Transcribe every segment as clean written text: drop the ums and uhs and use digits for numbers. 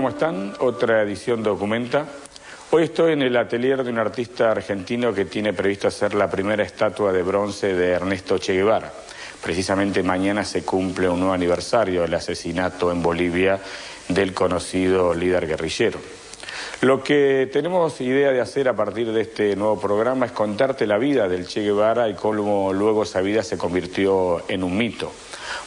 ¿cómo están? Otra edición Documenta. Hoy estoy en el atelier de un artista argentino que tiene previsto hacer la primera estatua de bronce de Ernesto Che Guevara. Precisamente mañana se cumple un nuevo aniversario del asesinato en Bolivia del conocido líder guerrillero. Lo que tenemos idea de hacer a partir de este nuevo programa es contarte la vida del Che Guevara y cómo luego esa vida se convirtió en un mito.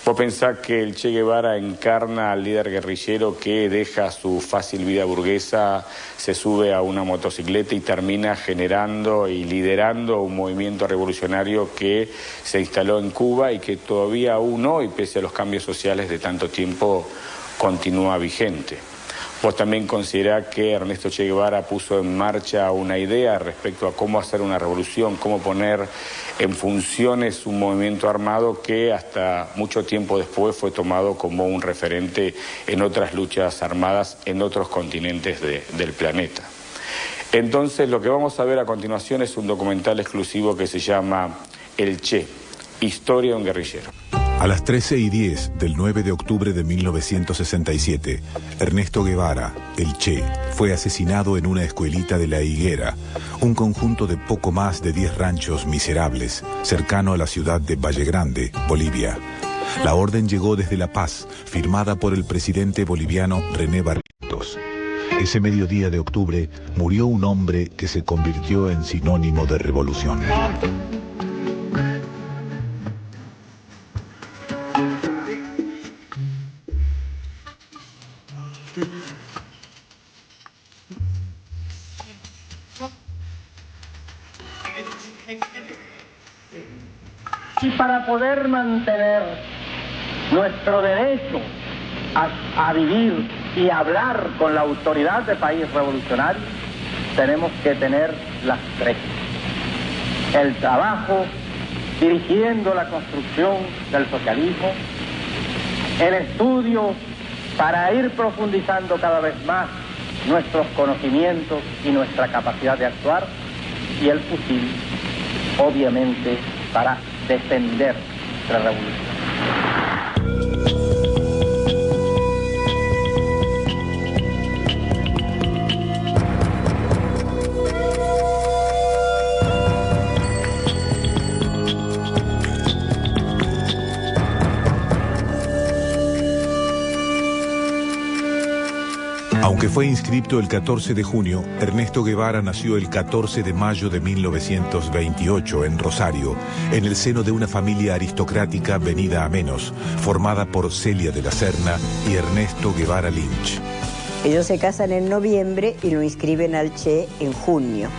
Vos pensás que el Che Guevara encarna al líder guerrillero que deja su fácil vida burguesa, se sube a una motocicleta y termina generando y liderando un movimiento revolucionario que se instaló en Cuba y que todavía aún hoy, pese a los cambios sociales de tanto tiempo, continúa vigente. Vos también considerás que Ernesto Che Guevara puso en marcha una idea respecto a cómo hacer una revolución, cómo poner en funciones un movimiento armado que hasta mucho tiempo después fue tomado como un referente en otras luchas armadas en otros continentes del planeta. Entonces, lo que vamos a ver a continuación es un documental exclusivo que se llama El Che, historia de un guerrillero. A las 13:10 del 9 de octubre de 1967, Ernesto Guevara, el Che, fue asesinado en una escuelita de La Higuera, un conjunto de poco más de 10 ranchos miserables, cercano a la ciudad de Valle Grande, Bolivia. La orden llegó desde La Paz, firmada por el presidente boliviano René Barrientos. Ese mediodía de octubre murió un hombre que se convirtió en sinónimo de revolución. Y para poder mantener nuestro derecho a vivir y hablar con la autoridad del país revolucionario, tenemos que tener las tres. El trabajo dirigiendo la construcción del socialismo, el estudio para ir profundizando cada vez más nuestros conocimientos y nuestra capacidad de actuar, y el fusil, obviamente, para defender la revolución. Aunque fue inscripto el 14 de junio, Ernesto Guevara nació el 14 de mayo de 1928 en Rosario, en el seno de una familia aristocrática venida a menos, formada por Celia de la Serna y Ernesto Guevara Lynch. Ellos se casan en noviembre y lo inscriben al Che en junio.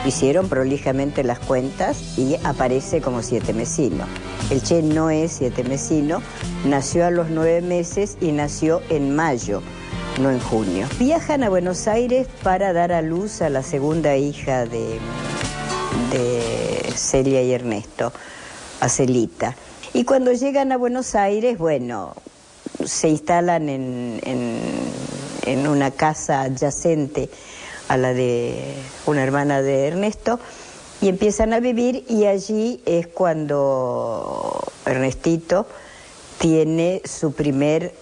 Hicieron prolijamente las cuentas y aparece como sietemesino. El Che no es sietemesino, nació a los 9 meses y nació en mayo, no en junio. Viajan a Buenos Aires para dar a luz a la segunda hija de Celia y Ernesto, a Celita. Y cuando llegan a Buenos Aires, bueno, se instalan en una casa adyacente a la de una hermana de Ernesto y empiezan a vivir, y allí es cuando Ernestito tiene su primer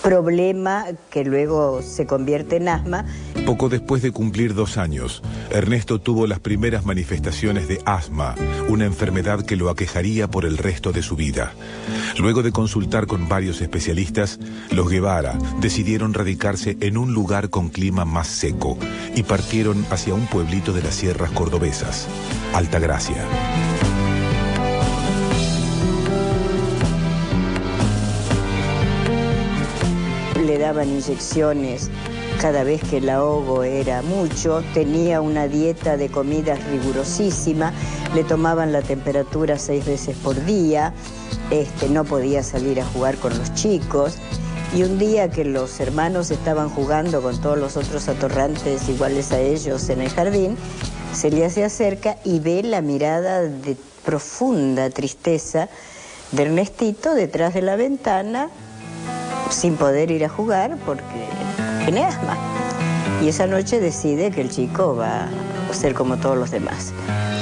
problema que luego se convierte en asma. Poco después de cumplir 2 años, Ernesto tuvo las primeras manifestaciones de asma, una enfermedad que lo aquejaría por el resto de su vida. Luego de consultar con varios especialistas, los Guevara decidieron radicarse en un lugar con clima más seco y partieron hacia un pueblito de las sierras cordobesas, Altagracia. Le daban inyecciones cada vez que el ahogo era mucho, tenía una dieta de comidas rigurosísima, le tomaban la temperatura 6 veces por día, no podía salir a jugar con los chicos, y un día que los hermanos estaban jugando con todos los otros atorrantes iguales a ellos en el jardín, se le acerca y ve la mirada de profunda tristeza de Ernestito detrás de la ventana, sin poder ir a jugar porque tiene asma. Y esa noche decide que el chico va a ser como todos los demás.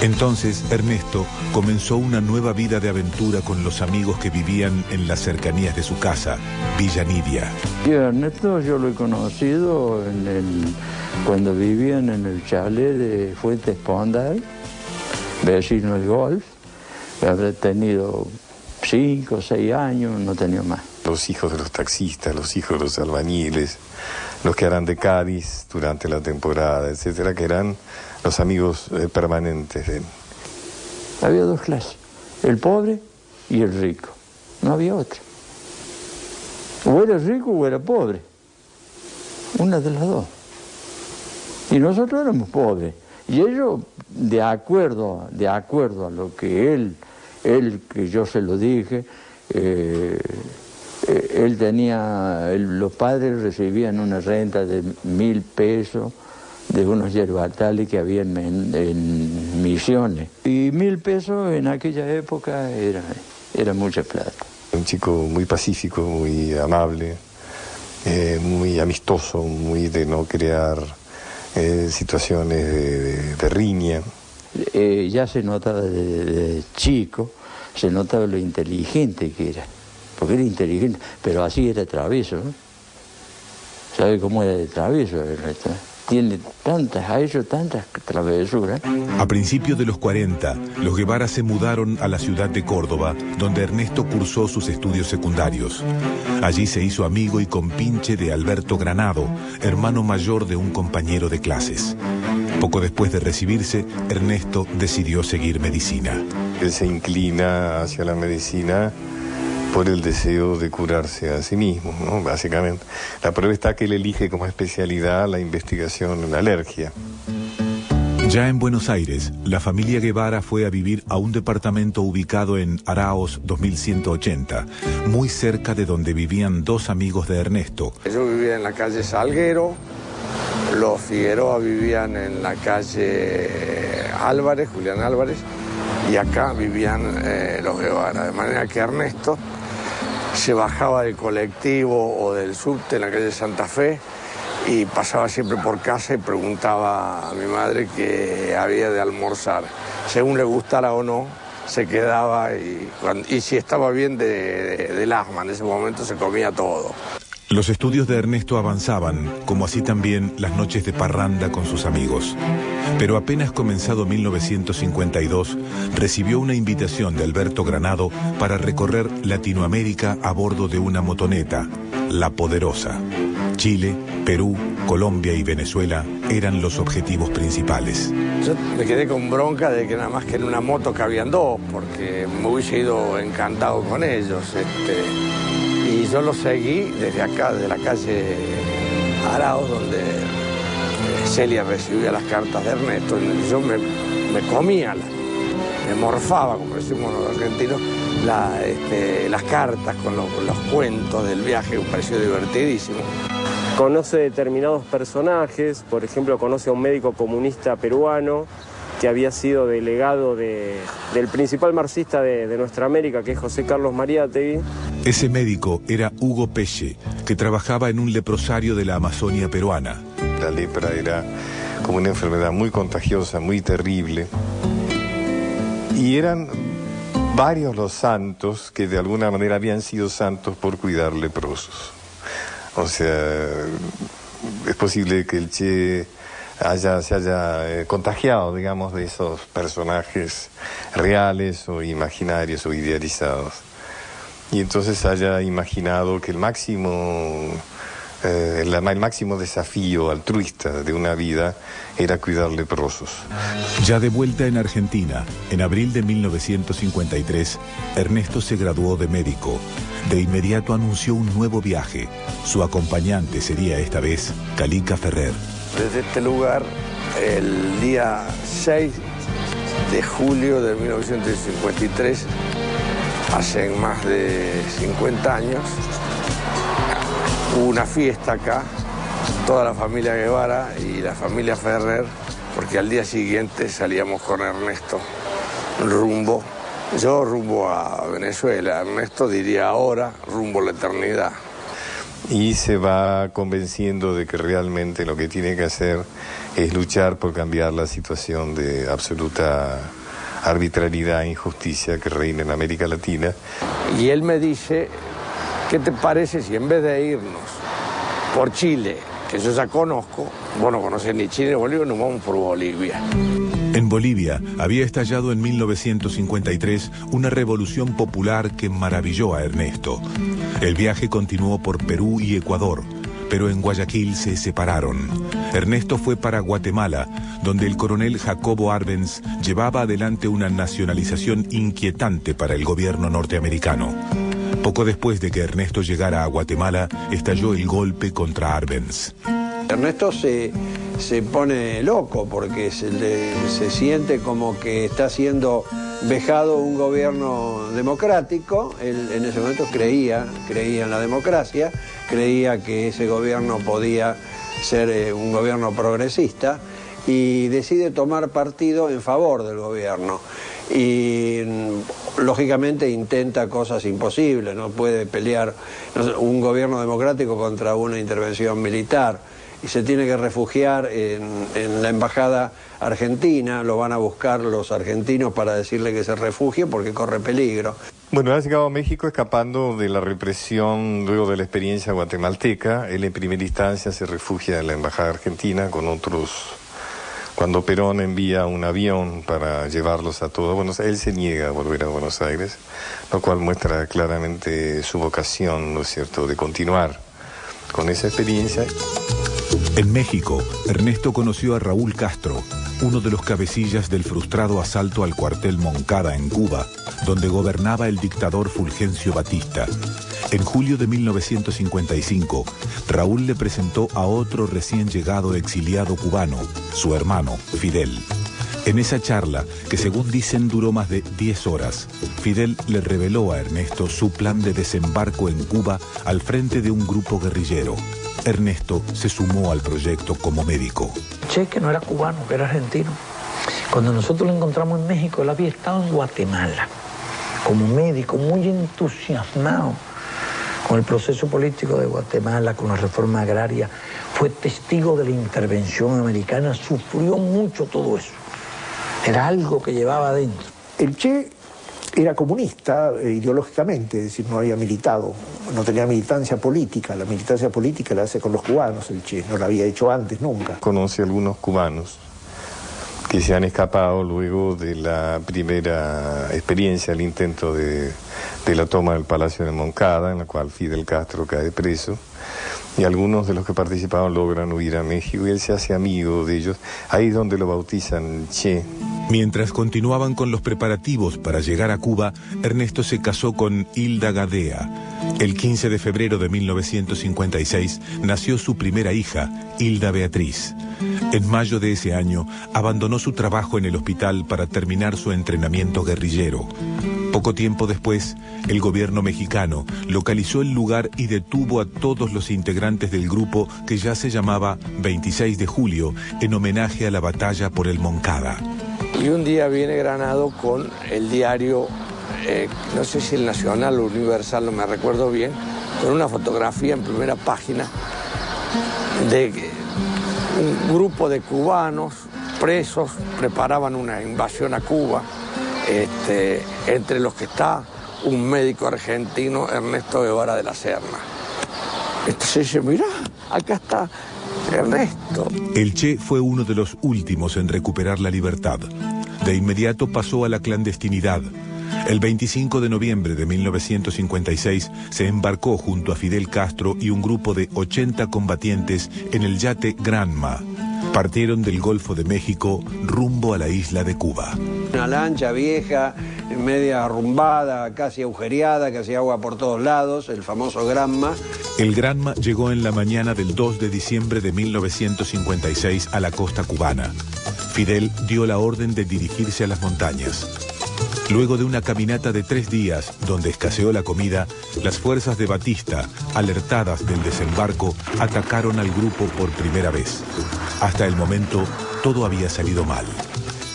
Entonces, Ernesto comenzó una nueva vida de aventura con los amigos que vivían en las cercanías de su casa, Villa Nidia. Y Ernesto yo lo he conocido cuando vivían en el chalet de Fuentes Pondal, vecino del golf. Habré tenido 5 o 6 años, no tenía más. Los hijos de los taxistas, los hijos de los albañiles, los que eran de Cádiz durante la temporada, etcétera, que eran los amigos permanentes de él. Había 2 clases, el pobre y el rico, no había otra. O era rico o era pobre, una de las dos. Y nosotros éramos pobres, y ellos, de acuerdo a lo que él que yo se lo dije, él tenía, los padres recibían una renta de 1.000 pesos de unos yerbatales que había en Misiones. Y 1.000 pesos en aquella época era mucha plata. Un chico muy pacífico, muy amable, muy amistoso, muy de no crear situaciones de riña. Ya se notaba de chico, se notaba lo inteligente que era. Porque era inteligente, pero así era travieso, ¿no? ¿Sabe cómo era de travieso? Ha hecho tantas travesuras. A principios de los 40, los Guevara se mudaron a la ciudad de Córdoba, donde Ernesto cursó sus estudios secundarios. Allí se hizo amigo y compinche de Alberto Granado, hermano mayor de un compañero de clases. Poco después de recibirse, Ernesto decidió seguir medicina. Él se inclina hacia la medicina por el deseo de curarse a sí mismo, ¿no? Básicamente. La prueba está que él elige como especialidad la investigación en alergia. Ya en Buenos Aires, la familia Guevara fue a vivir a un departamento ubicado en Araos 2180, muy cerca de donde vivían 2 amigos de Ernesto. Yo vivía en la calle Salguero, los Figueroa vivían en la calle Álvarez, Julián Álvarez, y acá vivían los Guevara, de manera que Ernesto se bajaba del colectivo o del subte en la calle Santa Fe y pasaba siempre por casa y preguntaba a mi madre qué había de almorzar. Según le gustara o no, se quedaba y si estaba bien del asma, en ese momento se comía todo. Los estudios de Ernesto avanzaban, como así también las noches de parranda con sus amigos. Pero apenas comenzado 1952, recibió una invitación de Alberto Granado para recorrer Latinoamérica a bordo de una motoneta, La Poderosa. Chile, Perú, Colombia y Venezuela eran los objetivos principales. Yo me quedé con bronca de que nada más que en una moto cabían 2, porque me hubiese ido encantado con ellos. Y yo lo seguí desde acá, desde la calle Araos, donde Celia recibía las cartas de Ernesto. Y yo me comía, me morfaba, como decimos los argentinos, las cartas con los cuentos del viaje, me pareció divertidísimo. Conoce determinados personajes, por ejemplo, conoce a un médico comunista peruano que había sido delegado del principal marxista de nuestra América, que es José Carlos Mariátegui. Ese médico era Hugo Peche, que trabajaba en un leprosario de la Amazonia peruana. La lepra era como una enfermedad muy contagiosa, muy terrible. Y eran varios los santos que de alguna manera habían sido santos por cuidar leprosos. O sea, es posible que el Che se haya contagiado, digamos, de esos personajes reales o imaginarios o idealizados. Y entonces haya imaginado que el máximo desafío altruista de una vida era cuidar leprosos. Ya de vuelta en Argentina, en abril de 1953, Ernesto se graduó de médico. De inmediato anunció un nuevo viaje. Su acompañante sería esta vez Calica Ferrer. Desde este lugar, el día 6 de julio de 1953, hace más de 50 años, hubo una fiesta acá, toda la familia Guevara y la familia Ferrer, porque al día siguiente salíamos con Ernesto rumbo a Venezuela. Ernesto diría ahora rumbo a la eternidad. y se va convenciendo de que realmente lo que tiene que hacer es luchar por cambiar la situación de absoluta arbitrariedad e injusticia que reina en América Latina. Y él me dice, ¿qué te parece si en vez de irnos por Chile, que yo ya conozco, vos no conocés ni Chile ni Bolivia, nos vamos por Bolivia? En Bolivia había estallado en 1953 una revolución popular que maravilló a Ernesto. El viaje continuó por Perú y Ecuador, pero en Guayaquil se separaron. Ernesto fue para Guatemala, donde el coronel Jacobo Arbenz llevaba adelante una nacionalización inquietante para el gobierno norteamericano. Poco después de que Ernesto llegara a Guatemala, estalló el golpe contra Arbenz. Ernesto se pone loco porque se siente como que está siendo vejado un gobierno democrático. Él en ese momento creía en la democracia, creía que ese gobierno podía ser un gobierno progresista y decide tomar partido en favor del gobierno. Y lógicamente intenta cosas imposibles, no puede pelear un gobierno democrático contra una intervención militar. Y se tiene que refugiar en la embajada argentina, lo van a buscar los argentinos para decirle que se refugie porque corre peligro. Bueno, ha llegado a México escapando de la represión luego de la experiencia guatemalteca. Él en primera instancia se refugia en la embajada argentina con otros. Cuando Perón envía un avión para llevarlos a todos, bueno, él se niega a volver a Buenos Aires, lo cual muestra claramente su vocación, ¿no es cierto?, de continuar con esa experiencia. En México, Ernesto conoció a Raúl Castro, uno de los cabecillas del frustrado asalto al cuartel Moncada en Cuba, donde gobernaba el dictador Fulgencio Batista. En julio de 1955, Raúl le presentó a otro recién llegado exiliado cubano, su hermano, Fidel. En esa charla, que según dicen duró más de 10 horas, Fidel le reveló a Ernesto su plan de desembarco en Cuba al frente de un grupo guerrillero. Ernesto se sumó al proyecto como médico. Che, que no era cubano, que era argentino. Cuando nosotros lo encontramos en México, él había estado en Guatemala como médico, muy entusiasmado con el proceso político de Guatemala, con la reforma agraria. Fue testigo de la intervención americana, sufrió mucho todo eso. Era algo que llevaba adentro. El Che era comunista ideológicamente, es decir, no había militado, no tenía militancia política. La militancia política la hace con los cubanos el Che, no la había hecho antes nunca. Conoce a algunos cubanos que se han escapado luego de la primera experiencia, el intento de la toma del Palacio de Moncada, en la cual Fidel Castro cae preso, y algunos de los que participaban logran huir a México y él se hace amigo de ellos. Ahí es donde lo bautizan Che. Mientras continuaban con los preparativos para llegar a Cuba, Ernesto se casó con Hilda Gadea. El 15 de febrero de 1956 nació su primera hija, Hilda Beatriz. En mayo de ese año, abandonó su trabajo en el hospital para terminar su entrenamiento guerrillero. Poco tiempo después, el gobierno mexicano localizó el lugar y detuvo a todos los integrantes del grupo que ya se llamaba 26 de julio, en homenaje a la batalla por el Moncada. Y un día viene Granado con el diario, no sé si el Nacional o Universal, no me recuerdo bien, con una fotografía en primera página de un grupo de cubanos presos preparaban una invasión a Cuba. Entre los que está un médico argentino, Ernesto Guevara de la Serna. Entonces dice, mirá, acá está Ernesto. El Che fue uno de los últimos en recuperar la libertad. De inmediato pasó a la clandestinidad. El 25 de noviembre de 1956 se embarcó junto a Fidel Castro y un grupo de 80 combatientes en el yate Granma. Partieron del Golfo de México rumbo a la isla de Cuba. Una lancha vieja, media arrumbada, casi agujereada, que hacía agua por todos lados, el famoso Granma. El Granma llegó en la mañana del 2 de diciembre de 1956 a la costa cubana. Fidel dio la orden de dirigirse a las montañas. Luego de una caminata de 3 días, donde escaseó la comida, las fuerzas de Batista, alertadas del desembarco, atacaron al grupo por primera vez. Hasta el momento, todo había salido mal.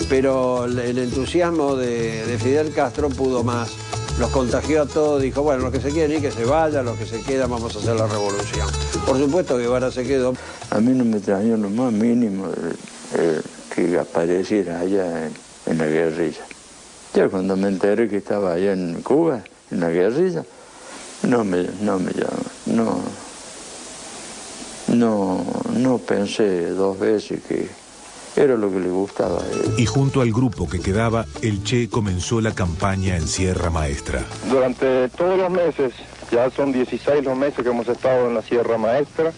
Pero el entusiasmo de Fidel Castro pudo más. los contagió a todos, dijo, bueno, los que se quieren ir, que se vayan, los que se quedan, vamos a hacer la revolución. Por supuesto que Guevara se quedó. A mí no me extrañó lo más mínimo que apareciera allá en la guerrilla. Ya cuando me enteré que estaba allá en Cuba, en la guerrilla, no pensé dos veces que era lo que le gustaba a él. Y junto al grupo que quedaba, el Che comenzó la campaña en Sierra Maestra. Durante todos los meses, ya son 16 los meses que hemos estado en la Sierra Maestra,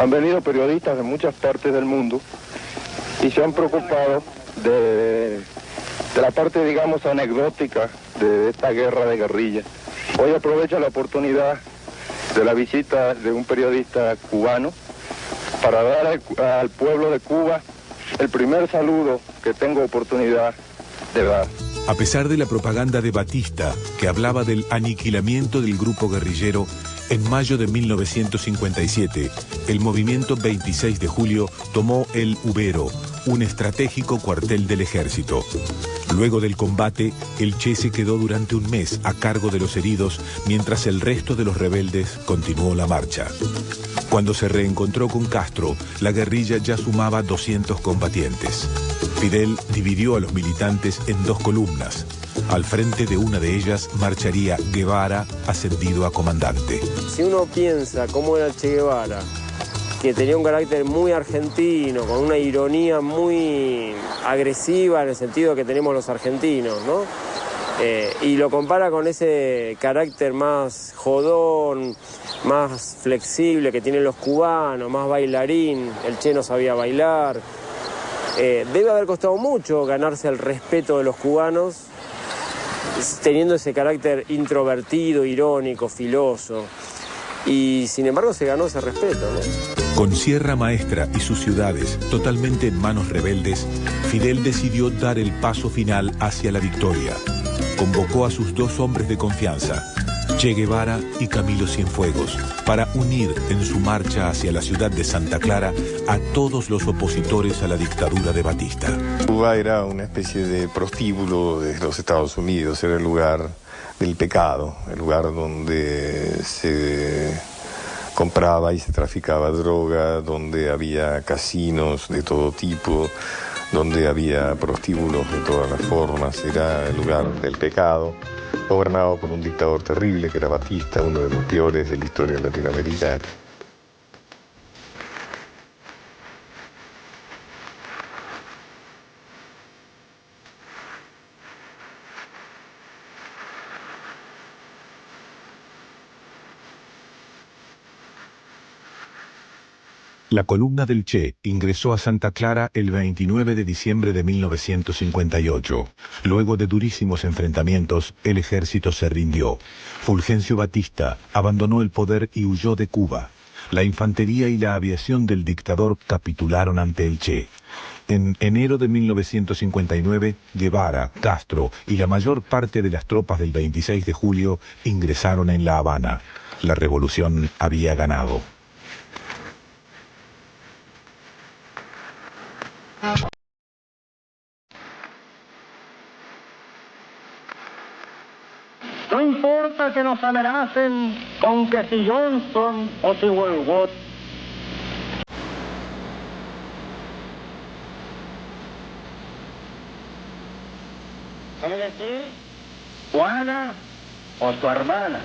han venido periodistas de muchas partes del mundo y se han preocupado de la parte, digamos, anecdótica de esta guerra de guerrillas. Hoy aprovecho la oportunidad de la visita de un periodista cubano para dar al pueblo de Cuba el primer saludo que tengo oportunidad de dar. A pesar de la propaganda de Batista, que hablaba del aniquilamiento del grupo guerrillero, en mayo de 1957, el movimiento 26 de julio tomó el Ubero, un estratégico cuartel del ejército. Luego del combate, el Che se quedó durante un mes a cargo de los heridos, mientras el resto de los rebeldes continuó la marcha. Cuando se reencontró con Castro, la guerrilla ya sumaba 200 combatientes. Fidel dividió a los militantes en dos columnas. Al frente de una de ellas marcharía Guevara, ascendido a comandante. Si uno piensa cómo era el Che Guevara, que tenía un carácter muy argentino, con una ironía muy agresiva en el sentido que tenemos los argentinos, ¿no? Y lo compara con ese carácter más jodón, más flexible que tienen los cubanos, más bailarín. El Che no sabía bailar. Debe haber costado mucho ganarse el respeto de los cubanos, teniendo ese carácter introvertido, irónico, filoso. Y sin embargo se ganó ese respeto, ¿no? Con Sierra Maestra y sus ciudades totalmente en manos rebeldes, Fidel decidió dar el paso final hacia la victoria. Convocó a sus dos hombres de confianza, Che Guevara y Camilo Cienfuegos, para unir en su marcha hacia la ciudad de Santa Clara a todos los opositores a la dictadura de Batista. Cuba era una especie de prostíbulo de los Estados Unidos, era el lugar del pecado, el lugar donde se compraba y se traficaba droga, donde había casinos de todo tipo, donde había prostíbulos de todas las formas, era el lugar del pecado, gobernado por un dictador terrible que era Batista, uno de los peores de la historia latinoamericana. La columna del Che ingresó a Santa Clara el 29 de diciembre de 1958. Luego de durísimos enfrentamientos, el ejército se rindió. Fulgencio Batista abandonó el poder y huyó de Cuba. La infantería y la aviación del dictador capitularon ante el Che. En enero de 1959, Guevara, Castro y la mayor parte de las tropas del 26 de julio ingresaron en La Habana. La revolución había ganado. No importa que nos amenacen con que si Johnson o si Woodward. Es decir, Juana o tu hermana.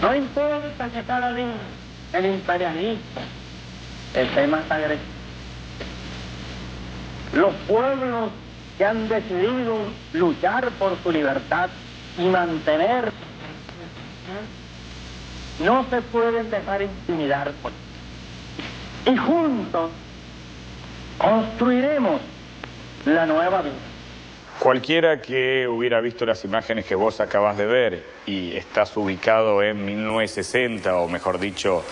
No importa que cada día el imperialista esté más agresivo. Los pueblos que han decidido luchar por su libertad y mantener, no se pueden dejar intimidar por ellos. Y juntos construiremos la nueva vida. Cualquiera que hubiera visto las imágenes que vos acabas de ver y estás ubicado en 1960, o mejor dicho,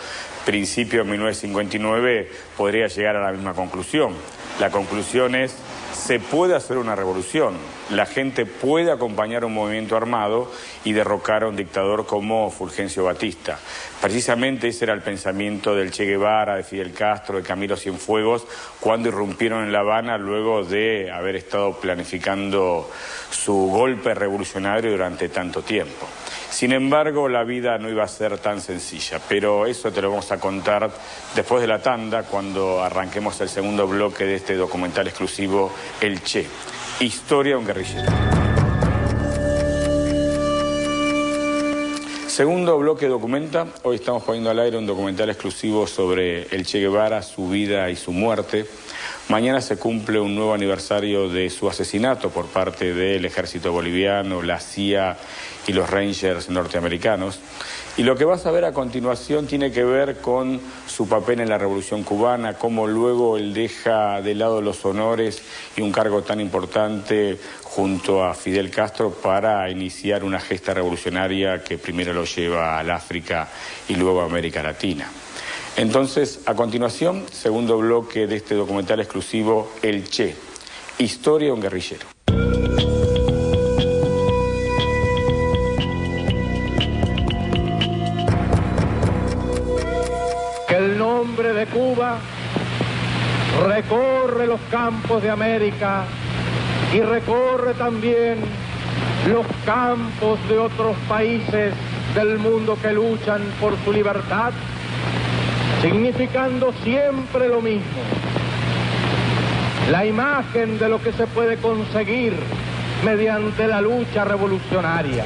principio de 1959, podría llegar a la misma conclusión. La conclusión es, se puede hacer una revolución, la gente puede acompañar un movimiento armado y derrocar a un dictador como Fulgencio Batista. Precisamente ese era el pensamiento del Che Guevara, de Fidel Castro, de Camilo Cienfuegos, cuando irrumpieron en La Habana luego de haber estado planificando su golpe revolucionario durante tanto tiempo. Sin embargo, la vida no iba a ser tan sencilla, pero eso te lo vamos a contar después de la tanda, cuando arranquemos el segundo bloque de este documental exclusivo, El Che, historia de un guerrillero. Segundo bloque documenta, hoy estamos poniendo al aire un documental exclusivo sobre el Che Guevara, su vida y su muerte. Mañana se cumple un nuevo aniversario de su asesinato por parte del ejército boliviano, la CIA y los Rangers norteamericanos. Y lo que vas a ver a continuación tiene que ver con su papel en la Revolución Cubana, cómo luego él deja de lado los honores y un cargo tan importante junto a Fidel Castro para iniciar una gesta revolucionaria que primero lo lleva al África y luego a América Latina. Entonces, a continuación, segundo bloque de este documental exclusivo, El Che, historia de un guerrillero. Que el nombre de Cuba recorre los campos de América y recorre también los campos de otros países del mundo que luchan por su libertad, significando siempre lo mismo, la imagen de lo que se puede conseguir mediante la lucha revolucionaria.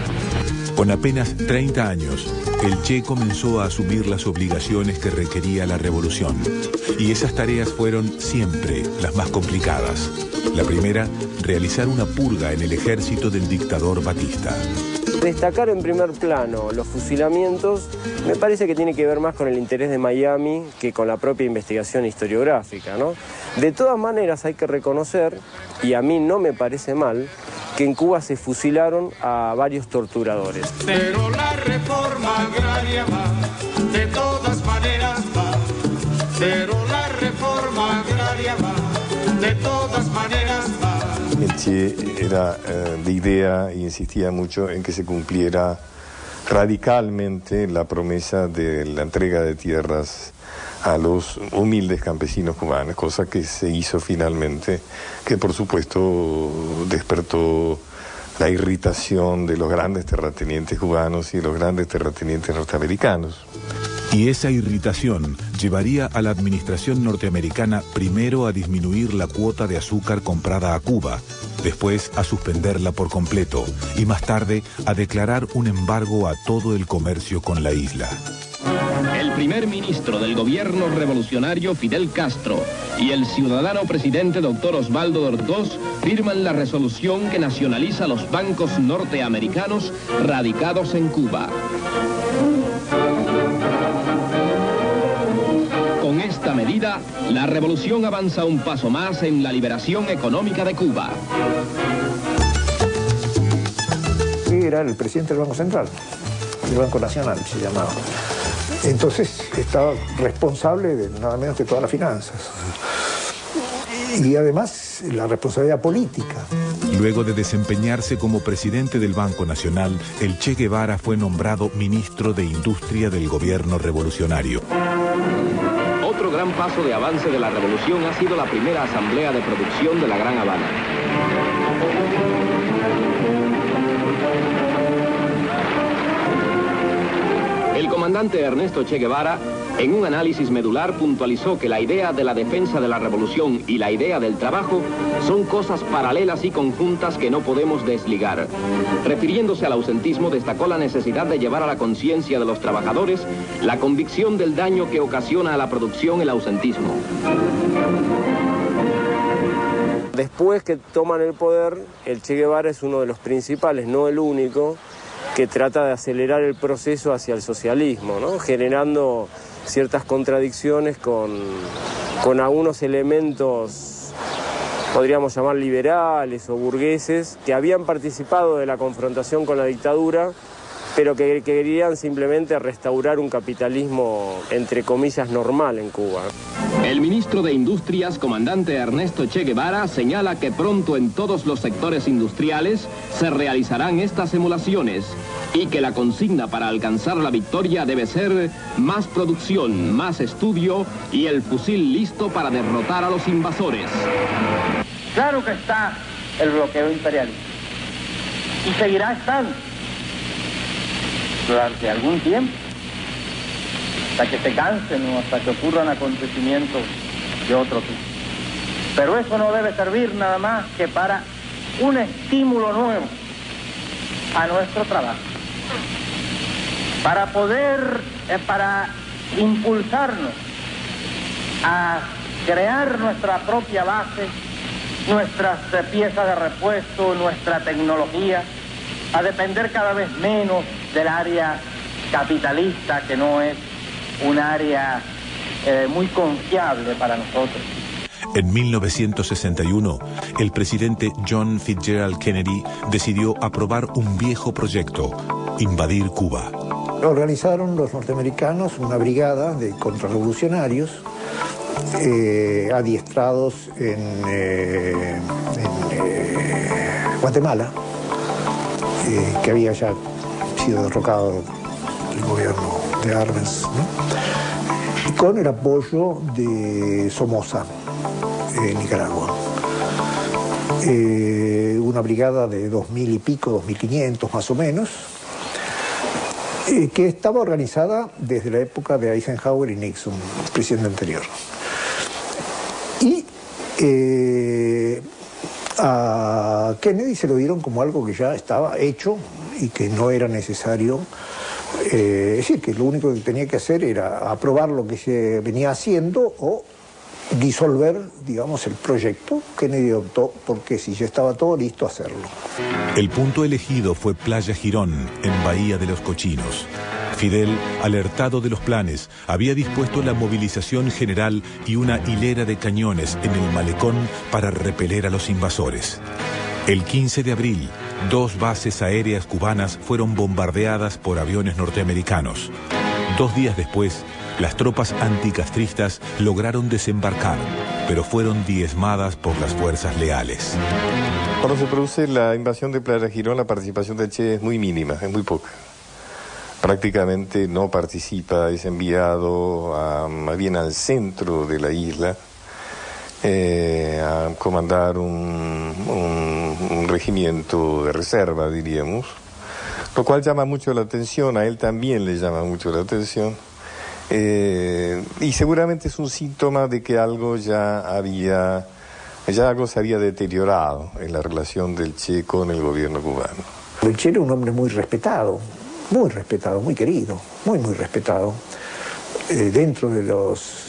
Con apenas 30 años, el Che comenzó a asumir las obligaciones que requería la revolución. Y esas tareas fueron siempre las más complicadas. La primera, realizar una purga en el ejército del dictador Batista. Destacar en primer plano los fusilamientos me parece que tiene que ver más con el interés de Miami que con la propia investigación historiográfica, ¿no? De todas maneras hay que reconocer, y a mí no me parece mal, que en Cuba se fusilaron a varios torturadores. Pero la reforma agraria va, de todas maneras va. Pero la reforma agraria va, de todas maneras va. El Che era de idea y insistía mucho en que se cumpliera radicalmente la promesa de la entrega de tierras a los humildes campesinos cubanos, cosa que se hizo finalmente, que por supuesto despertó la irritación de los grandes terratenientes cubanos y de los grandes terratenientes norteamericanos. Y esa irritación llevaría a la administración norteamericana primero a disminuir la cuota de azúcar comprada a Cuba, después a suspenderla por completo y más tarde a declarar un embargo a todo el comercio con la isla. El primer ministro del gobierno revolucionario Fidel Castro y el ciudadano presidente Dr. Osvaldo Dortos firman la resolución que nacionaliza los bancos norteamericanos radicados en Cuba. Con esta medida, la revolución avanza un paso más en la liberación económica de Cuba. Era el presidente del Banco Central, del Banco Nacional se llamaba. Entonces estaba responsable de nada menos que todas las finanzas. Y además la responsabilidad política. Luego de desempeñarse como presidente del Banco Nacional, el Che Guevara fue nombrado ministro de Industria del gobierno revolucionario. Otro gran paso de avance de la revolución ha sido la primera asamblea de producción de la Gran Habana. El comandante Ernesto Che Guevara, en un análisis medular, puntualizó que la idea de la defensa de la revolución y la idea del trabajo son cosas paralelas y conjuntas que no podemos desligar. Refiriéndose al ausentismo, destacó la necesidad de llevar a la conciencia de los trabajadores la convicción del daño que ocasiona a la producción el ausentismo. Después que toman el poder, el Che Guevara es uno de los principales, no el único, que trata de acelerar el proceso hacia el socialismo, ¿no? Generando ciertas contradicciones con algunos elementos, podríamos llamar liberales o burgueses, que habían participado de la confrontación con la dictadura, pero que querían simplemente restaurar un capitalismo, entre comillas, normal en Cuba. El ministro de Industrias, comandante Ernesto Che Guevara, señala que pronto en todos los sectores industriales se realizarán estas emulaciones y que la consigna para alcanzar la victoria debe ser más producción, más estudio y el fusil listo para derrotar a los invasores. Claro que está el bloqueo imperialista y seguirá estando durante algún tiempo, hasta que se cansen o hasta que ocurran acontecimientos de otro tipo. Pero eso no debe servir nada más que para un estímulo nuevo a nuestro trabajo, para poder, para impulsarnos a crear nuestra propia base, nuestras piezas de repuesto, nuestra tecnología, a depender cada vez menos del área capitalista, que no es un área muy confiable para nosotros. En 1961, el presidente John Fitzgerald Kennedy decidió aprobar un viejo proyecto: invadir Cuba. Organizaron los norteamericanos una brigada de contrarrevolucionarios adiestrados en Guatemala, que había ya sido derrocado el gobierno de Arbenz, ¿no? Y con el apoyo de Somoza, en Nicaragua. Una brigada de 2.000 y pico, 2.500 más o menos, que estaba organizada desde la época de Eisenhower y Nixon, el presidente anterior. Y a Kennedy se lo dieron como algo que ya estaba hecho y que no era necesario. Es decir, que lo único que tenía que hacer era aprobar lo que se venía haciendo o disolver, digamos, el proyecto. Kennedy optó porque si ya estaba todo listo, hacerlo. El punto elegido fue Playa Girón, en Bahía de los Cochinos. Fidel, alertado de los planes, había dispuesto la movilización general y una hilera de cañones en el malecón para repeler a los invasores. El 15 de abril, 2 bases aéreas cubanas fueron bombardeadas por aviones norteamericanos. 2 días después, las tropas anticastristas lograron desembarcar, pero fueron diezmadas por las fuerzas leales. Cuando se produce la invasión de Playa Girón, la participación del Che es muy mínima, es muy poca. Prácticamente no participa, es enviado más bien al centro de la isla a comandar un regimiento de reserva, diríamos, lo cual llama mucho la atención, a él también le llama mucho la atención, y seguramente es un síntoma de que algo algo se había deteriorado en la relación del Che con el gobierno cubano. El Che era un hombre muy respetado, muy querido, muy respetado dentro de los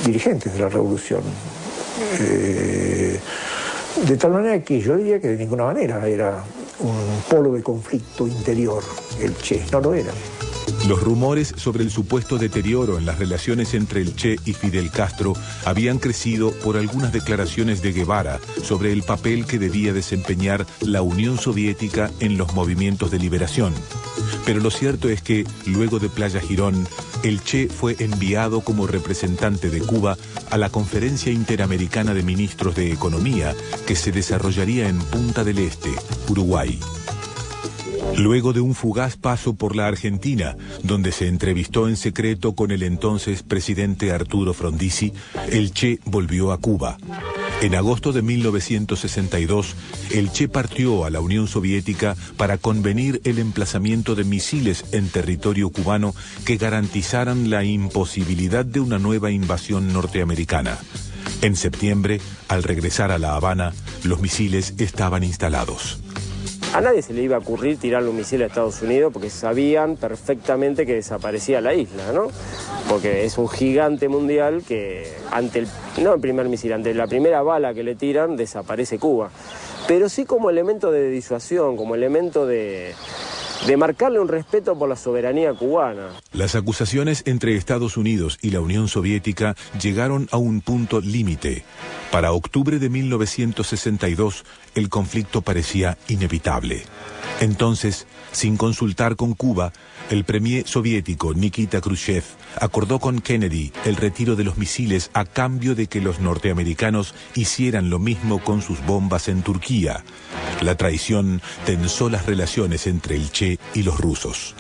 dirigentes de la revolución. De tal manera que yo diría que de ninguna manera era un polo de conflicto interior el Che, no lo era. Los rumores sobre el supuesto deterioro en las relaciones entre el Che y Fidel Castro habían crecido por algunas declaraciones de Guevara sobre el papel que debía desempeñar la Unión Soviética en los movimientos de liberación. Pero lo cierto es que, luego de Playa Girón, el Che fue enviado como representante de Cuba a la Conferencia Interamericana de Ministros de Economía, que se desarrollaría en Punta del Este, Uruguay. Luego de un fugaz paso por la Argentina, donde se entrevistó en secreto con el entonces presidente Arturo Frondizi, el Che volvió a Cuba. En agosto de 1962, el Che partió a la Unión Soviética para convenir el emplazamiento de misiles en territorio cubano que garantizaran la imposibilidad de una nueva invasión norteamericana. En septiembre, al regresar a La Habana, los misiles estaban instalados. A nadie se le iba a ocurrir tirarle un misil a Estados Unidos porque sabían perfectamente que desaparecía la isla, ¿no? Porque es un gigante mundial que no el primer misil, ante la primera bala que le tiran, desaparece Cuba. Pero sí como elemento de disuasión, como elemento de de marcarle un respeto por la soberanía cubana. Las acusaciones entre Estados Unidos y la Unión Soviética llegaron a un punto límite. Para octubre de 1962, el conflicto parecía inevitable. Entonces, sin consultar con Cuba, el premier soviético Nikita Khrushchev acordó con Kennedy el retiro de los misiles a cambio de que los norteamericanos hicieran lo mismo con sus bombas en Turquía. La traición tensó las relaciones entre el Che y los rusos.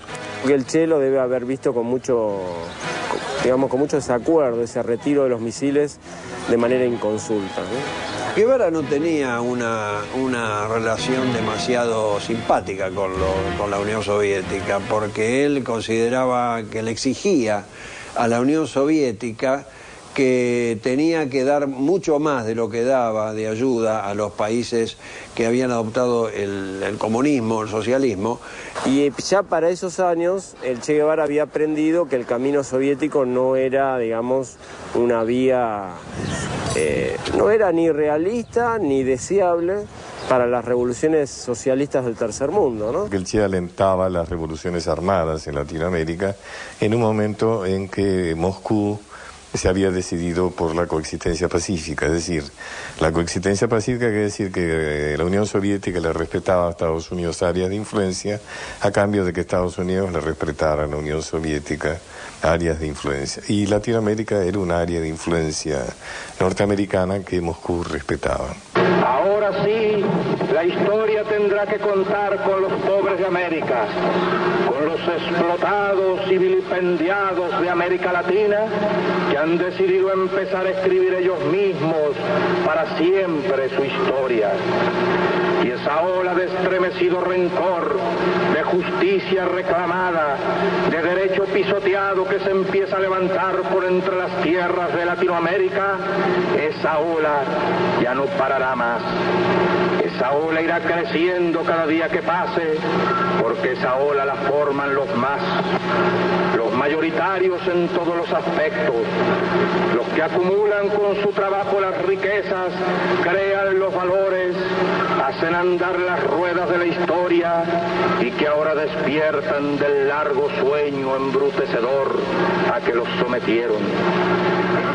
El Che lo debe haber visto con mucho desacuerdo, ese retiro de los misiles de manera inconsulta, ¿no? Guevara no tenía una relación demasiado simpática con la Unión Soviética, porque él consideraba que le exigía a la Unión Soviética que tenía que dar mucho más de lo que daba de ayuda a los países que habían adoptado el comunismo, el socialismo. Y ya para esos años el Che Guevara había aprendido que el camino soviético no era, digamos, una vía, no era ni realista ni deseable para las revoluciones socialistas del tercer mundo, ¿no? El Che alentaba las revoluciones armadas en Latinoamérica en un momento en que Moscú se había decidido por la coexistencia pacífica, es decir, la coexistencia pacífica quiere decir que la Unión Soviética le respetaba a Estados Unidos áreas de influencia a cambio de que Estados Unidos le respetara a la Unión Soviética áreas de influencia. Y Latinoamérica era un área de influencia norteamericana que Moscú respetaba. Ahora sí, la historia tendrá que contar con los pobres de América, con los explotados y vilipendiados de América Latina, que han decidido empezar a escribir ellos mismos para siempre su historia. Y esa ola de estremecido rencor, de justicia reclamada, de derecho pisoteado que se empieza a levantar por entre las tierras de Latinoamérica, esa ola ya no parará más. Esa ola irá creciendo cada día que pase, porque esa ola la forman los mayoritarios en todos los aspectos, los que acumulan con su trabajo las riquezas, crean los valores, hacen andar las ruedas de la historia y que ahora despiertan del largo sueño embrutecedor a que los sometieron.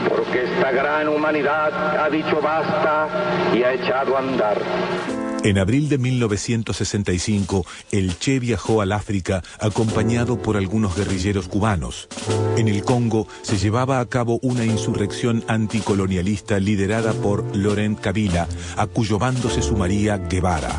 Porque esta gran humanidad ha dicho basta y ha echado a andar. En abril de 1965, el Che viajó al África acompañado por algunos guerrilleros cubanos. En el Congo se llevaba a cabo una insurrección anticolonialista liderada por Laurent Kabila, a cuyo bando se sumaría Guevara.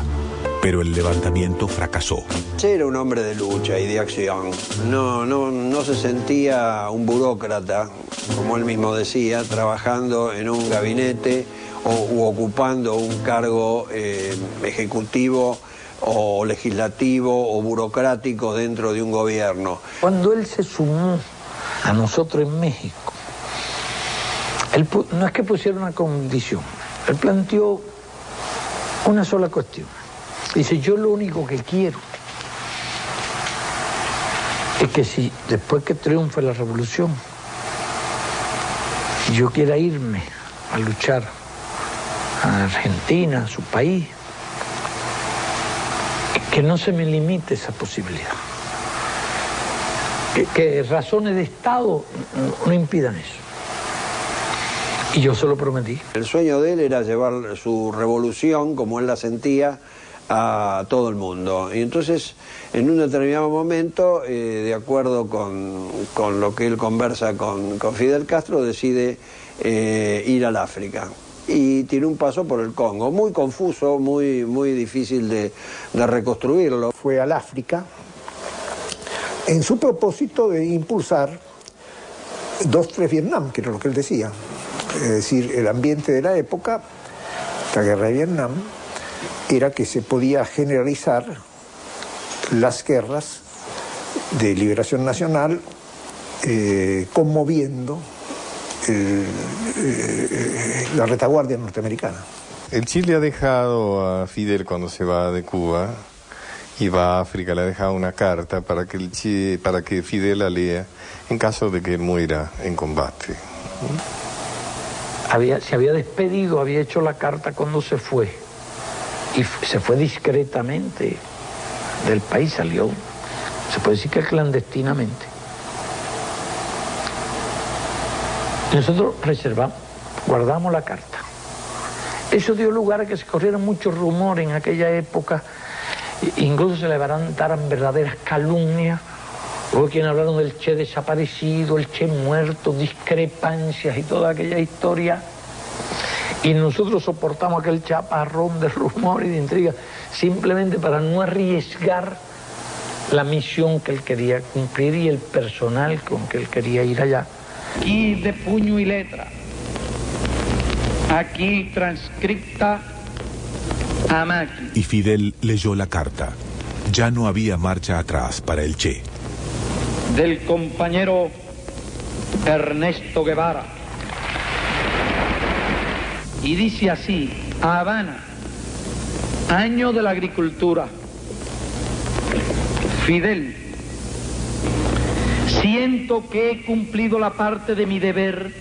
Pero el levantamiento fracasó. Che era un hombre de lucha y de acción. No se sentía un burócrata, como él mismo decía, trabajando en un gabinete u ocupando un cargo ejecutivo o legislativo o burocrático dentro de un gobierno. Cuando él se sumó a nosotros en México, él no es que pusiera una condición, él planteó una sola cuestión. Dice, yo lo único que quiero es que si después que triunfe la revolución, yo quiera irme a luchar a Argentina, a su país, que no se me limite esa posibilidad. Que razones de Estado no impidan eso. Y yo se lo prometí. El sueño de él era llevar su revolución, como él la sentía, a todo el mundo. Y entonces, en un determinado momento, de acuerdo con lo que él conversa con Fidel Castro, decide ir al África. Y tiene un paso por el Congo, muy confuso, muy difícil de reconstruirlo. Fue al África en su propósito de impulsar 2-3 Vietnam, que era lo que él decía. Es decir, el ambiente de la época, la guerra de Vietnam, era que se podía generalizar las guerras de liberación nacional, conmoviendo la retaguardia norteamericana. El Chile ha dejado a Fidel cuando se va de Cuba y va a África, le ha dejado una carta para que Fidel la lea en caso de que él muera en combate. Se había despedido, había hecho la carta cuando se fue. Y se fue discretamente del país, salió puede decir que clandestinamente. Nosotros reservamos, guardamos la carta. Eso dio lugar a que se corrieran muchos rumores en aquella época, incluso se levantaran verdaderas calumnias. Hubo quienes hablaron del Che desaparecido, el Che muerto, discrepancias y toda aquella historia. Y nosotros soportamos aquel chaparrón de rumor y de intriga simplemente para no arriesgar la misión que él quería cumplir y el personal con que él quería ir allá. Aquí de puño y letra, aquí transcripta a máquina. Y Fidel leyó la carta. Ya no había marcha atrás para el Che. Del compañero Ernesto Guevara. Y dice así: Habana, año de la agricultura. Fidel, siento que he cumplido la parte de mi deber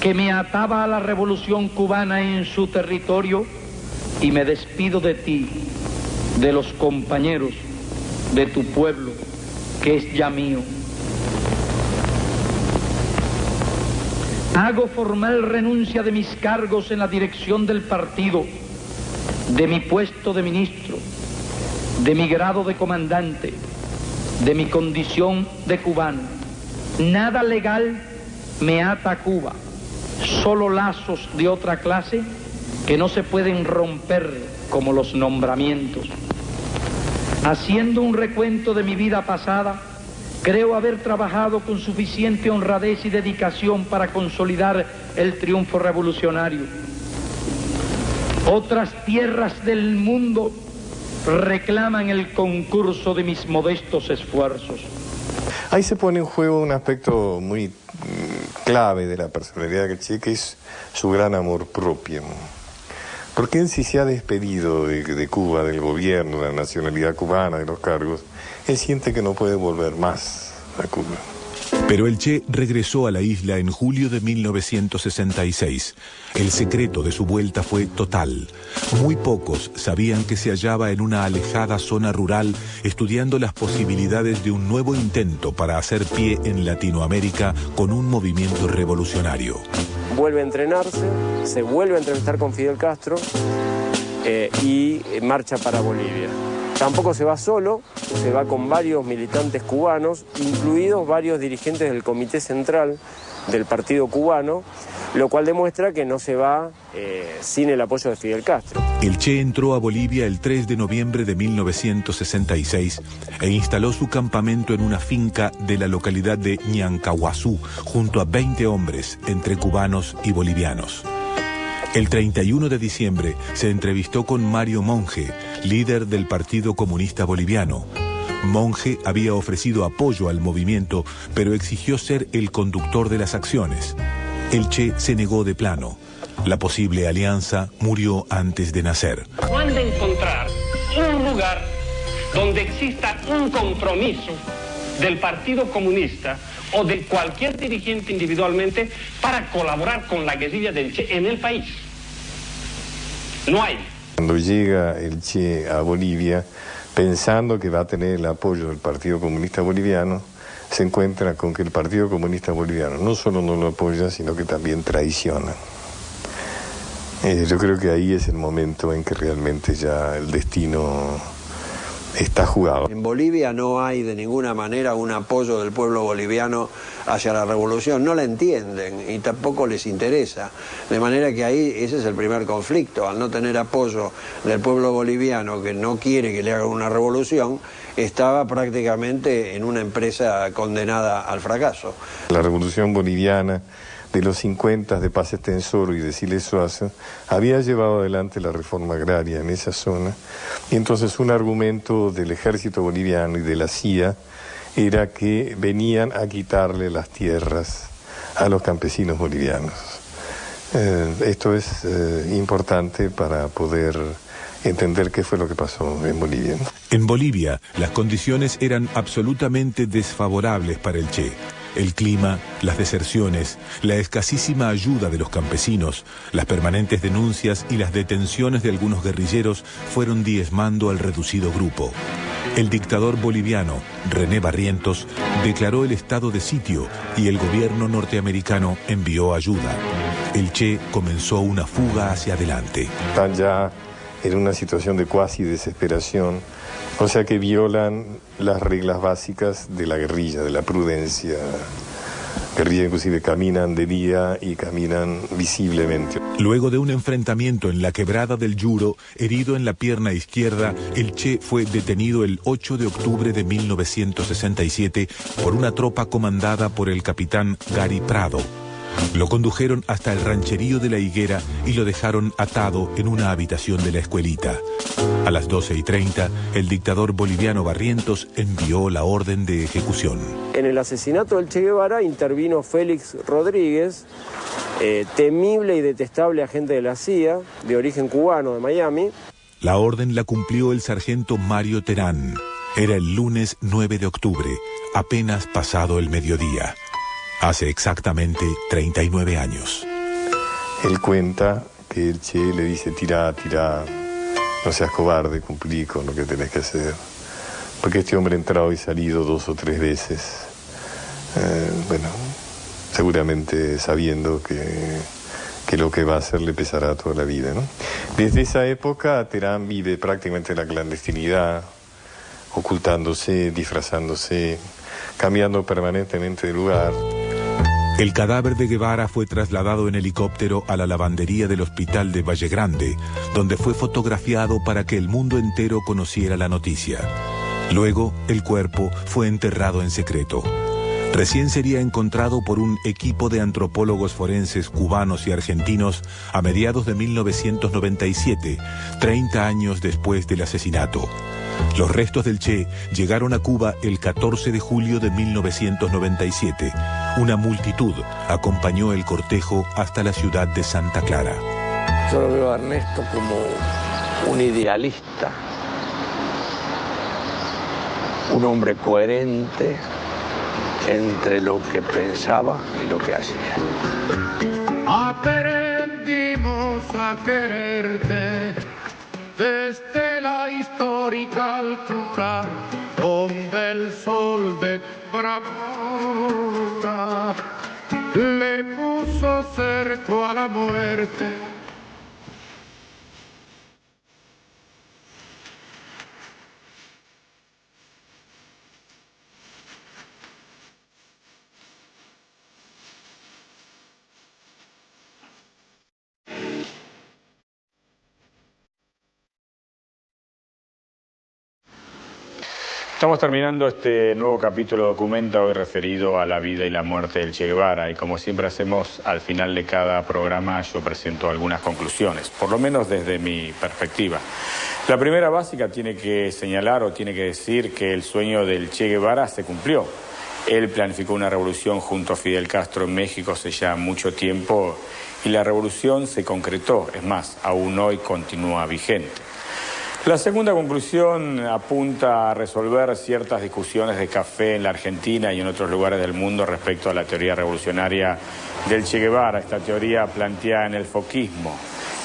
que me ataba a la revolución cubana en su territorio y me despido de ti, de los compañeros, de tu pueblo, que es ya mío. Hago formal renuncia de mis cargos en la dirección del partido, de mi puesto de ministro, de mi grado de comandante, de mi condición de cubano. Nada legal me ata a Cuba, solo lazos de otra clase que no se pueden romper como los nombramientos. Haciendo un recuento de mi vida pasada, creo haber trabajado con suficiente honradez y dedicación para consolidar el triunfo revolucionario. Otras tierras del mundo reclaman el concurso de mis modestos esfuerzos. Ahí se pone en juego un aspecto muy clave de la personalidad del Che, que es su gran amor propio. Porque él, si se ha despedido de Cuba, del gobierno, de la nacionalidad cubana, de los cargos, él siente que no puede volver más a Cuba. Pero el Che regresó a la isla en julio de 1966. El secreto de su vuelta fue total. Muy pocos sabían que se hallaba en una alejada zona rural estudiando las posibilidades de un nuevo intento para hacer pie en Latinoamérica con un movimiento revolucionario. Vuelve a entrenarse, se vuelve a entrevistar con Fidel Castro y marcha para Bolivia. Tampoco se va solo, se va con varios militantes cubanos, incluidos varios dirigentes del Comité Central del Partido Cubano, lo cual demuestra que no se va sin el apoyo de Fidel Castro. El Che entró a Bolivia el 3 de noviembre de 1966 e instaló su campamento en una finca de la localidad de Ñancahuazú, junto a 20 hombres, entre cubanos y bolivianos. El 31 de diciembre se entrevistó con Mario Monge, líder del Partido Comunista Boliviano. Monge había ofrecido apoyo al movimiento, pero exigió ser el conductor de las acciones. El Che se negó de plano. La posible alianza murió antes de nacer. ¿Cuándo encontrar un lugar donde exista un compromiso del Partido Comunista o de cualquier dirigente individualmente para colaborar con la guerrilla del Che en el país? No hay. Cuando llega el Che a Bolivia, pensando que va a tener el apoyo del Partido Comunista Boliviano, se encuentra con que el Partido Comunista Boliviano no solo no lo apoya, sino que también traiciona. Yo creo que ahí es el momento en que realmente ya el destino está jugado. En Bolivia no hay de ninguna manera un apoyo del pueblo boliviano hacia la revolución, no la entienden y tampoco les interesa, de manera que ahí ese es el primer conflicto. Al no tener apoyo del pueblo boliviano, que no quiere que le hagan una revolución, estaba prácticamente en una empresa condenada al fracaso. La revolución boliviana de los 50 de Paz Estenssoro y de Siles Suazo había llevado adelante la reforma agraria en esa zona, y entonces un argumento del ejército boliviano y de la CIA era que venían a quitarle las tierras a los campesinos bolivianos. Esto es importante para poder entender qué fue lo que pasó en Bolivia. En Bolivia, las condiciones eran absolutamente desfavorables para el Che. El clima, las deserciones, la escasísima ayuda de los campesinos, las permanentes denuncias y las detenciones de algunos guerrilleros fueron diezmando al reducido grupo. El dictador boliviano, René Barrientos, declaró el estado de sitio y el gobierno norteamericano envió ayuda. El Che comenzó una fuga hacia adelante. Están ya en una situación de cuasi desesperación, o sea que violan las reglas básicas de la guerrilla, de la prudencia. Guerrilla inclusive caminan de día y caminan visiblemente. Luego de un enfrentamiento en la quebrada del Yuro, herido en la pierna izquierda, el Che fue detenido el 8 de octubre de 1967 por una tropa comandada por el capitán Gary Prado. Lo condujeron hasta el rancherío de La Higuera y lo dejaron atado en una habitación de la escuelita. A las 12:30, el dictador boliviano Barrientos envió la orden de ejecución. En el asesinato del Che Guevara intervino Félix Rodríguez, temible y detestable agente de la CIA, de origen cubano, de Miami. La orden la cumplió el sargento Mario Terán. Era el lunes 9 de octubre, apenas pasado el mediodía. Hace exactamente 39 años. Él cuenta que el Che le dice, tira, no seas cobarde, cumplí con lo que tenés que hacer. Porque este hombre ha entrado y salido 2 o 3 veces. Bueno, seguramente sabiendo que lo que va a hacer le pesará toda la vida, ¿no? Desde esa época, Terán vive prácticamente en la clandestinidad, ocultándose, disfrazándose, cambiando permanentemente de lugar. El cadáver de Guevara fue trasladado en helicóptero a la lavandería del hospital de Valle Grande, donde fue fotografiado para que el mundo entero conociera la noticia. Luego, el cuerpo fue enterrado en secreto. Recién sería encontrado por un equipo de antropólogos forenses cubanos y argentinos a mediados de 1997, 30 años después del asesinato. Los restos del Che llegaron a Cuba el 14 de julio de 1997. Una multitud acompañó el cortejo hasta la ciudad de Santa Clara. Yo lo veo a Ernesto como un idealista, un hombre coherente entre lo que pensaba y lo que hacía. Aprendimos a quererte desde la histórica altura donde el sol de bravura le puso cerco a la muerte. Estamos terminando este nuevo capítulo de Documenta, hoy referido a la vida y la muerte del Che Guevara, y como siempre hacemos, al final de cada programa yo presento algunas conclusiones, por lo menos desde mi perspectiva. La primera básica tiene que señalar o tiene que decir que el sueño del Che Guevara se cumplió. Él planificó una revolución junto a Fidel Castro en México hace ya mucho tiempo y la revolución se concretó, es más, aún hoy continúa vigente. La segunda conclusión apunta a resolver ciertas discusiones de café en la Argentina y en otros lugares del mundo respecto a la teoría revolucionaria del Che Guevara, esta teoría planteada en el foquismo,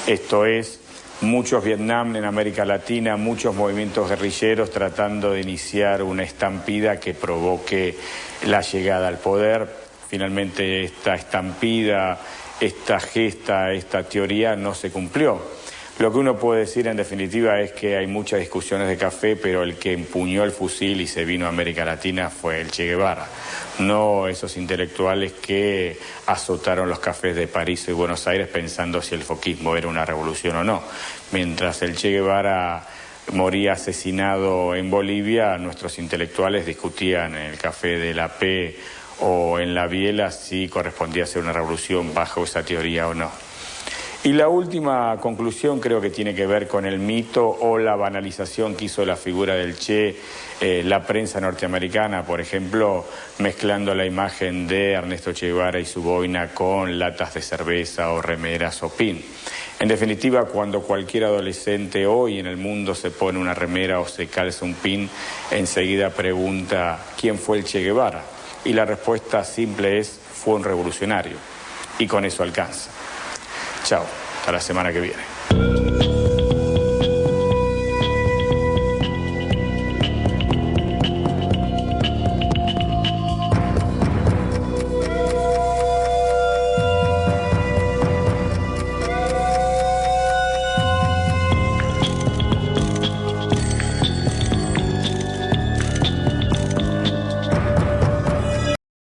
esto es, muchos Vietnam en América Latina, muchos movimientos guerrilleros tratando de iniciar una estampida que provoque la llegada al poder. Finalmente esta estampida, esta gesta, esta teoría no se cumplió. Lo que uno puede decir en definitiva es que hay muchas discusiones de café, pero el que empuñó el fusil y se vino a América Latina fue el Che Guevara, no esos intelectuales que azotaron los cafés de París y Buenos Aires pensando si el foquismo era una revolución o no. Mientras el Che Guevara moría asesinado en Bolivia, nuestros intelectuales discutían en el café de la P o en la Biela si correspondía a ser una revolución bajo esa teoría o no. Y la última conclusión creo que tiene que ver con el mito o la banalización que hizo la figura del Che, la prensa norteamericana, por ejemplo, mezclando la imagen de Ernesto Che Guevara y su boina con latas de cerveza o remeras o pin. En definitiva, cuando cualquier adolescente hoy en el mundo se pone una remera o se calza un pin, enseguida pregunta ¿quién fue el Che Guevara? Y la respuesta simple es fue un revolucionario. Y con eso alcanza. Chao, hasta la semana que viene.